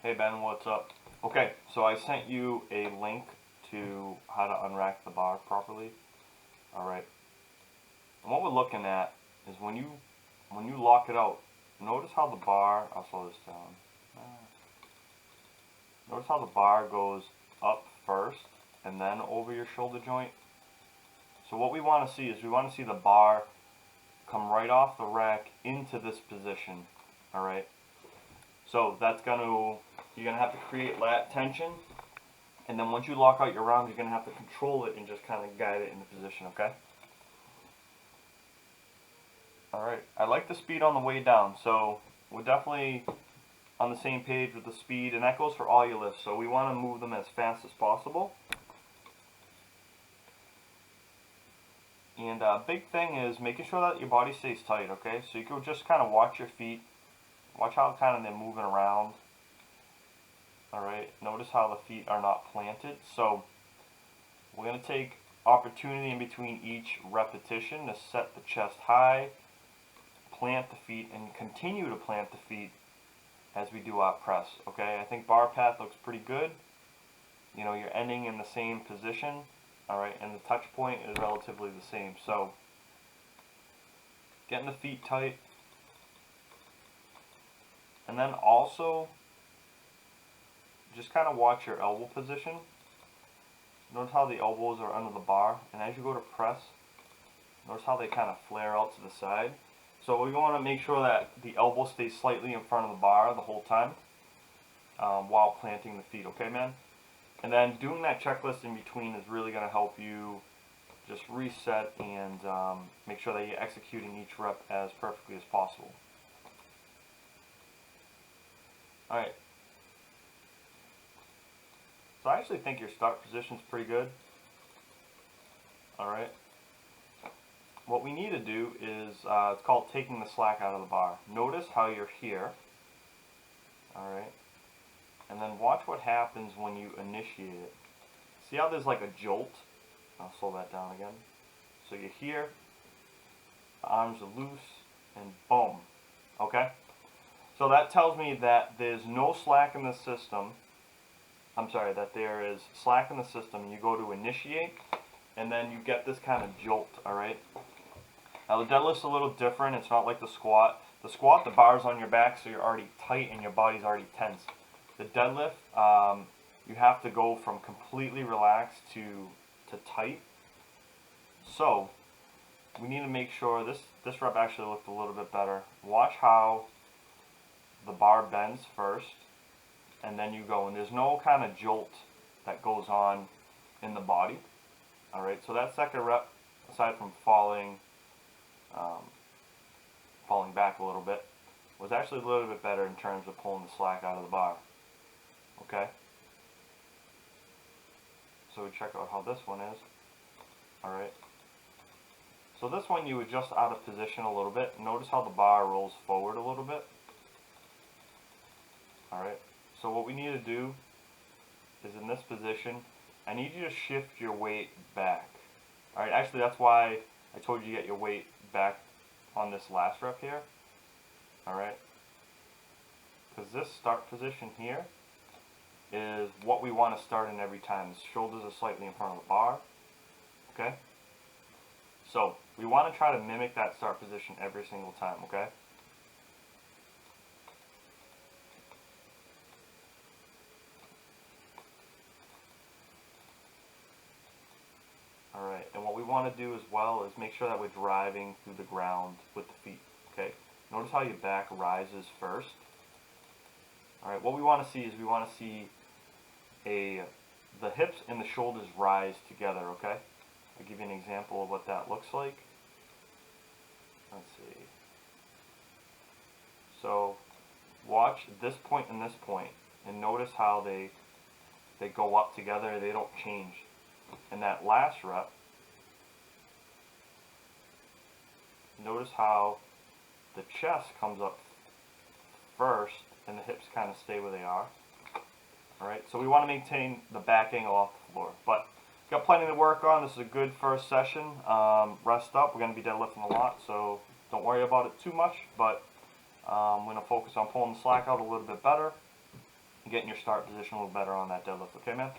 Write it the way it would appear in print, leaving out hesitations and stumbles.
Hey Ben, what's up? Okay, so I sent you a link to how to unrack the bar properly. Alright. And what we're looking at is when you lock it out, notice how the bar I'll slow this down. Notice how the bar goes up first and then over your shoulder joint. So what we want to see is we want to see the bar come right off the rack into this position. Alright. So you're gonna have to create lat tension, and then once you lock out your arms, you're gonna have to control it and just kind of guide it into position. Okay. All right. I like the speed on the way down, so we're definitely on the same page with the speed, and that goes for all your lifts. So we want to move them as fast as possible. And big thing is making sure that your body stays tight. Okay. So you can just kind of watch your feet, watch how kind of they're moving around. Alright, notice how the feet are not planted. So we're going to take opportunity in between each repetition to set the chest high, plant the feet, and continue to plant the feet as we do our press. Okay, I think bar path looks pretty good. You know, you're ending in the same position. Alright, and the touch point is relatively the same. So getting the feet tight. And then also just kind of watch your elbow position. Notice how the elbows are under the bar, and as you go to press, notice how they kind of flare out to the side. So we want to make sure that the elbow stays slightly in front of the bar the whole time while planting the feet, okay man? And then doing that checklist in between is really going to help you just reset and make sure that you're executing each rep as perfectly as possible. Alright. So I actually think your start position is pretty good. Alright. What we need to do is, it's called taking the slack out of the bar. Notice how you're here. Alright. And then watch what happens when you initiate it. See how there's like a jolt? I'll slow that down again. So you're here, the arms are loose, and boom. Okay? So that tells me that there's no slack in the system. That there is slack in the system. You go to initiate, and then you get this kind of jolt, alright? Now the deadlift's a little different. It's not like the squat. The squat, the bar's on your back, so you're already tight and your body's already tense. The deadlift, you have to go from completely relaxed to tight. So we need to make sure this rep actually looked a little bit better. Watch how the bar bends first, and then you go, and there's no kind of jolt that goes on in the body. Alright, so that second rep, aside from falling back a little bit, was actually a little bit better in terms of pulling the slack out of the bar. Okay? So we check out how this one is. Alright. So this one you adjust out of position a little bit. Notice how the bar rolls forward a little bit. Alright. So what we need to do is in this position, I need you to shift your weight back. Alright, actually that's why I told you to get your weight back on this last rep here. Alright. Because this start position here is what we want to start in every time. The shoulders are slightly in front of the bar. Okay? So we want to try to mimic that start position every single time, okay? Alright, and what we want to do as well is make sure that we're driving through the ground with the feet, okay? Notice how your back rises first. Alright, what we want to see is we want to see the hips and the shoulders rise together, okay? I'll give you an example of what that looks like. Let's see. So, watch this point and this point, and notice how they go up together, they don't change. In that last rep, notice how the chest comes up first and the hips kind of stay where they are. Alright, so we want to maintain the back angle off the floor. But got plenty to work on. This is a good first session. Rest up. We're going to be deadlifting a lot, so don't worry about it too much. But I'm going to focus on pulling the slack out a little bit better getting your start position a little better on that deadlift. Okay, man?